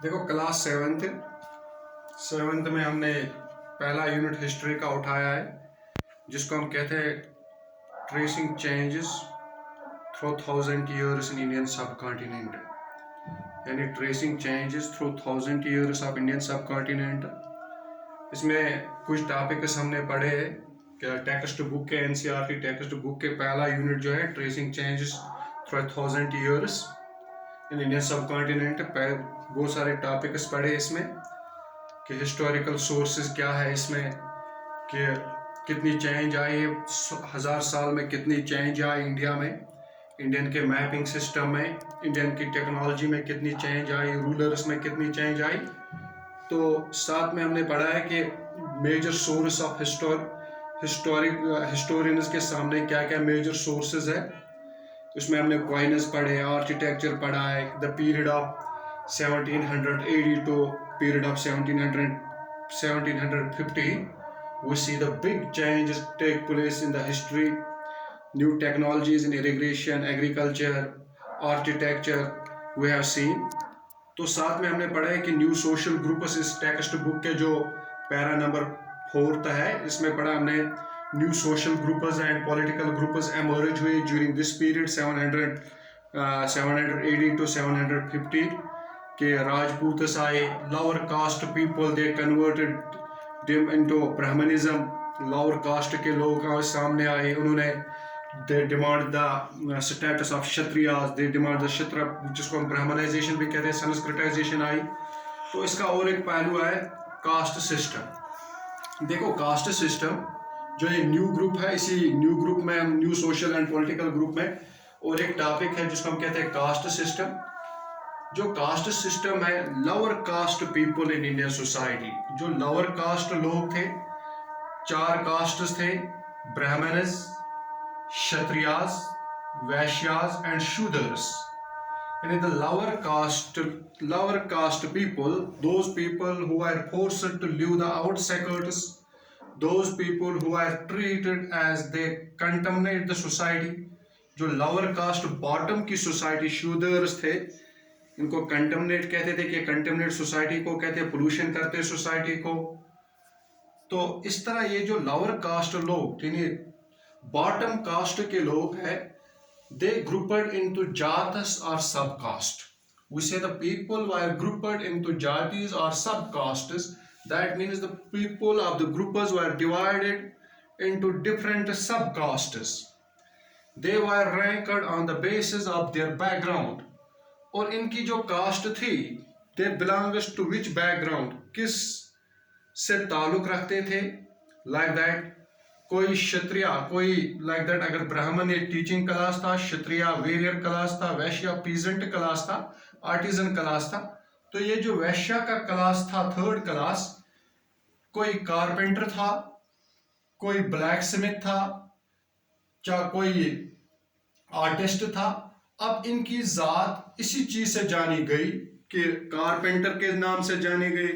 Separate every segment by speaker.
Speaker 1: देखो class seventh में हमने पहला यूनिट हिस्ट्री का उठाया है, जिसको हम कहते हैं tracing changes through 1000 years in Indian सब कॉन्टिनेंट। यानी tracing changes through 1000 years of Indian सब कॉन्टिनेंट। इसमें कुछ टॉपिक्स हमने पढ़े हैं क्या टेक्स्ट बुक के, एनसीईआरटी टेक्स्ट बुक के पहला यूनिट जो है tracing changes through 1000 years in Indian सब कॉन्टिनेंट। बहुत सारे टॉपिक्स पढ़े इसमें कि हिस्टोरिकल सोर्सेज क्या है इसमें, कि कितनी चेंज आई 1000 साल में, कितनी चेंज आई इंडिया में, इंडियन के मैपिंग सिस्टम में, इंडियन की टेक्नोलॉजी में कितनी चेंज आई, रूलर्स में कितनी चेंज आई। तो साथ में हमने पढ़ा है कि मेजर सोर्स ऑफ हिस्टोरियंस के सामने क्या क्या मेजर सोर्सेज है। उसमें हमने कॉइनस पढ़े, आर्किटेक्चर पढ़ा है, the period of 1780 to period of 1750, we see the big changes take place in the history, new technologies in irrigation, agriculture, architecture we have seen। तो साथ में हमने पढ़ा है कि न्यू सोशल ग्रुप्स, इस टेक्स्ट बुक के जो पैरा नंबर 4 है, इसमें पढ़ा हमने new social groups and political groups emerge हुए ड्यूरिंग दिस पीरियड 780 to 750 के राजपूतस आए, lower caste people they converted them into Brahmanism. Lower caste के लोग सामने आए, उन्होंने they demand the status of Kshatriyas, they demand the Kshatra, जिसको हम ब्राह्मणाइजेशन भी कहते हैं, संस्कृताइजेशन आई। तो इसका और एक पहलू है कास्ट सिस्टम। देखो कास्ट सिस्टम जो ये न्यू ग्रुप है, इसी न्यू ग्रुप में हम new social and political group में और एक टॉपिक है जिसको हम कहते हैं कास्ट सिस्टम। जो कास्ट सिस्टम है, lower caste people in Indian society, जो लोअर कास्ट लोग थे, 4 कास्ट्स थे, ब्राह्मणस, क्षत्रियास, वैश्यास एंड शूद्रस। यानी the lower caste people, those people who are forced to live the outskirts, those people who are treated as they contaminate the society। जो lower caste bottom की society Shudras थे, इनको contaminate कहते थे कि कंटेमिनेट सोसाइटी को कहते हैं, पोल्यूशन करते सोसाइटी को। तो इस तरह ये जो लोअर कास्ट लोग, यानी बॉटम कास्ट के लोग हैं, दे ग्रुपेड इनटू जातिस और sub caste. We say the people were grouped into jatis और sub castes, that means the people of the groups were divided into different sub castes. They were ranked on the basis of their background. और इनकी जो caste थी, they belongs to which background, किस से ताल्लुक रखते थे, लाइक दैट कोई क्षत्रिय, कोई लाइक दैट अगर ब्राह्मण एक टीचिंग क्लास था, क्षत्रिय वेरियर क्लास था, वैश्य पीजेंट क्लास था, आर्टिजन क्लास था। तो ये जो वैश्य का क्लास था, 3rd क्लास, कोई कारपेंटर था, कोई ब्लैक स्मिथ था, चाहे कोई आर्टिस्ट था। अब इनकी जात इसी चीज से जानी गई कि कारपेंटर के नाम से जानी गई,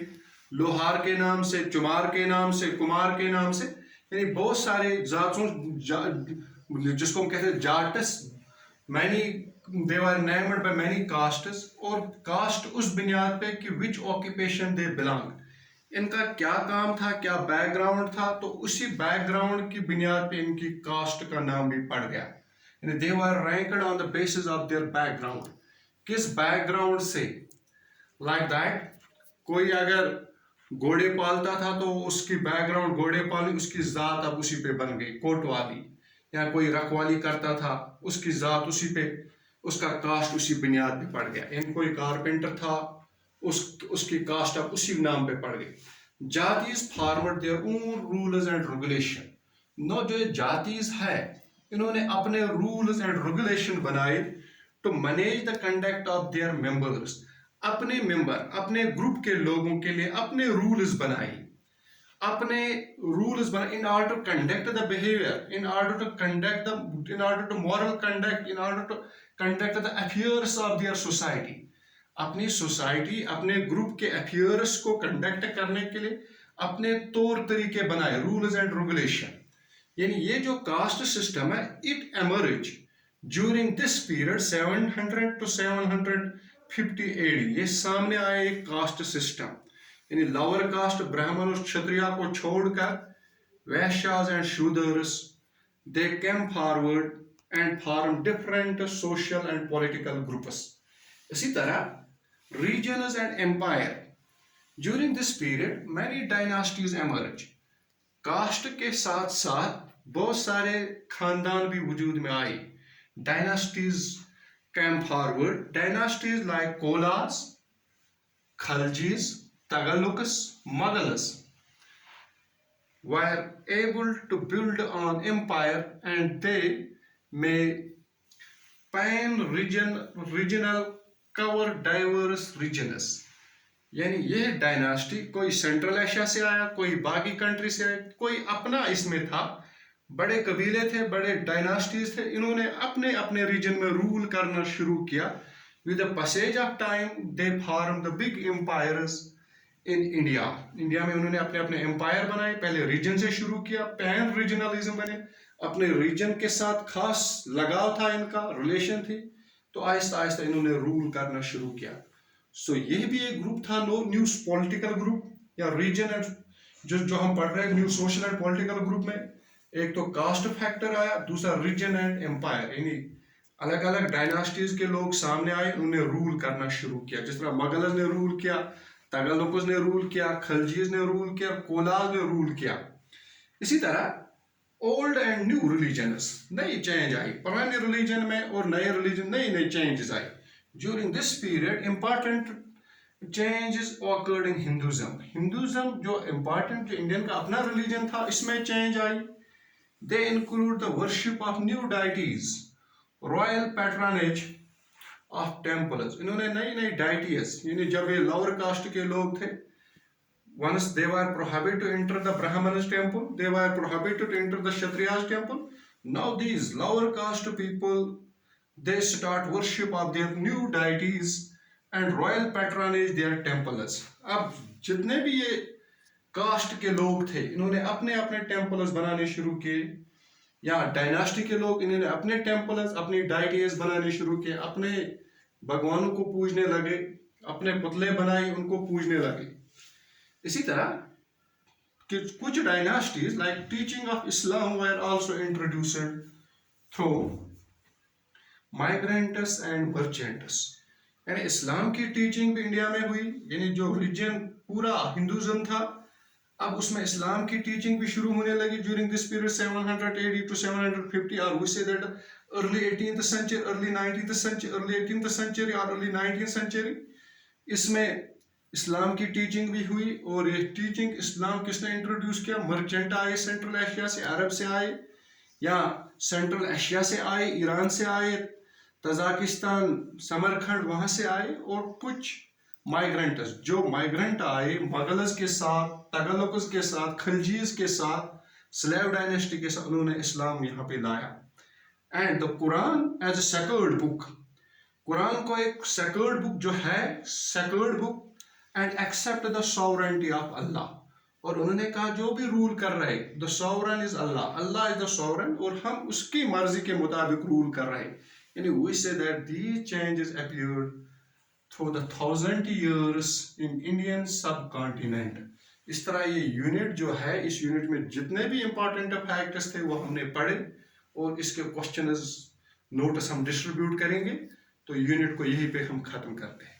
Speaker 1: लोहार के नाम से, चुमार के नाम से, कुमार के नाम से, यानी बहुत सारे जातों, जिसको हम कहते हैं Jats, many they were named by many castes. और कास्ट उस बुनियाद पे कि विच ऑक्यूपेशन दे बिलोंग, इनका क्या काम था, क्या बैकग्राउंड था, तो उसी बैकग्राउंड की बुनियाद पे इनकी कास्ट का नाम भी पड़ गया। They were ranked on the basis of their background, किस बैकग्राउंड से, like that कोई अगर घोड़े पालता था तो उसकी बैकग्राउंड घोड़े पाली, उसकी जात अब उसी पे बन गई कोटवाली। या कोई रखवाली करता था, उसकी जात उसी पे, उसका कास्ट उसी बुनियाद पे पड़ गया। इन कोई कारपेंटर था, उसकी कास्ट अब उसी नाम पे पड़ गई। Jatis formed their own rules and regulation. No, जो जातीज है, इन्होंने अपने रूल्स एंड रेगुलेशन बनाए to manage the conduct of their members. अपने मेंबर, अपने ग्रुप के लोगों के लिए अपने रूल्स बनाए, अपने रूल्स बनाए in order to conduct the behaviour, in order to moral conduct, in order to conduct the affairs of their society. अपनी सोसाइटी, अपने ग्रुप के अफेयर्स को कंडक्ट करने के लिए अपने तौर तरीके बनाए, रूल्स एंड रेगुलेशन। यानी ये जो कास्ट सिस्टम है, it emerge during this period 700 to 50 AD ये सामने आया एक कास्ट सिस्टम, यानी लोअर कास्ट ब्राह्मण और क्षत्रिय को छोड़कर Vaishyas and Shudras they came forward and form different social and political groups. इसी तरह regions and empire, during this period many dynasties emerge. Caste के साथ साथ बहुत सारे खानदान भी वजूद में आए। Dynasties came forward. Dynasties like Kolas, Khaljis, Tagaluks, Mughals were able to build an empire, and they may pan-regional cover diverse regions. यानी यह डायनास्टी कोई सेंट्रल एशिया से आया, कोई बाकी कंट्री से आया, कोई अपना इसमें था। बड़े कबीले थे, बड़े डायनास्टीज थे, इन्होंने अपने अपने रीजन में रूल करना शुरू किया। With the passage of time they form the big empires in India. India में उन्होंने अपने अपने एम्पायर बनाए। पहले रीजन से शुरू किया, पैन रीजनलिज्म बने, अपने रीजन के साथ खास लगाव था, इनका रिलेशन थी, तो आहिस्ता आहिस्ता इन्होंने रूल करना शुरू किया। सो यह भी एक ग्रुप था, न्यू पॉलिटिकल ग्रुप या रीजन एंड जो हम पढ़ रहे हैं new social and political group में। एक तो कास्ट फैक्टर आया, दूसरा रीजन एंड एम्पायर, यानी अलग अलग डायनास्टीज के लोग सामने आए, उन्होंने रूल करना शुरू किया। जिस तरह मुगल्स ने रूल किया, तगलुक्स ने रूल किया, खलजीज ने रूल किया, कोलाज ने रूल किया। इसी तरह ओल्ड एंड न्यू रिलीजन्स, नई चेंज आई पुराने रिलीजन में और नए रिलीजन, नई नई changes I. During this period important changes occurred in Hinduism. Hinduism जो इंपॉर्टेंट, जो इंडियन का अपना रिलीजन था, इसमें change I. They include the worship of new deities, royal patronage of temples. इन्होंने नई नई deities, यानी जब ये lower caste के लोग थे, once they were prohibited to enter the Brahmana's temple, they were prohibited to enter the Kshatriya's temple. Now these lower caste people, they start worship of their new deities and royal patronage their temples. अब जितने भी ये cast के लोग थे, इन्होंने अपने अपने टेम्पल्स बनाने शुरू किए, या डायनास्टी के लोग इन्होंने अपने टेम्पल्स, अपनी डाइटीज बनाने शुरू किए, अपने भगवानों को पूजने लगे, अपने पुतले बनाए, उनको पूजने लगे। इसी तरह कि कुछ dynasties like teaching of Islam were also introduced through migrants and merchants. यानी इस्लाम की टीचिंग भी इंडिया में हुई, यानी जो रिलीजन पूरा हिंदुज्म था, अब उसमें इस्लाम की टीचिंग भी शुरू होने लगी। During this period 700 AD to 750, or we say that early 18th century, early 19th century, early 18th century और early 19th century, इसमें इस्लाम की टीचिंग भी हुई। और ये टीचिंग इस्लाम किसने इंट्रोड्यूस किया? मर्चेंट आए, सेंट्रल एशिया से, अरब से आए, या सेंट्रल एशिया से आए, ईरान से आए, तजाकिस्तान, समरखंड वहां से आए, और कुछ माइग्रेंट्स, जो माइग्रेंट आए मुगल्स के साथ, तगलुक्स के साथ, खलजीज के साथ, स्लेव डायनेस्टी के साथ, उन्होंने इस्लाम यहाँ पे लाया। And the Quran as a sacred book, Quran को एक सेक्रेड बुक जो है, sacred book, and except the sovereignty of Allah. और उन्होंने कहा जो भी रूल कर रहे, the sovereign is Allah, Allah is the sovereign, और हम उसकी मर्जी के मुताबिक रूल कर रहे। यानी we say that these changes appeared through the 1000 years in Indian subcontinent। इस तरह ये यूनिट जो है, इस यूनिट में जितने भी इंपॉर्टेंट फैक्टर्स थे वो हमने पढ़े, और इसके क्वेश्चंस नोट्स हम डिस्ट्रीब्यूट करेंगे। तो यूनिट को यहीं पे हम खत्म करते हैं।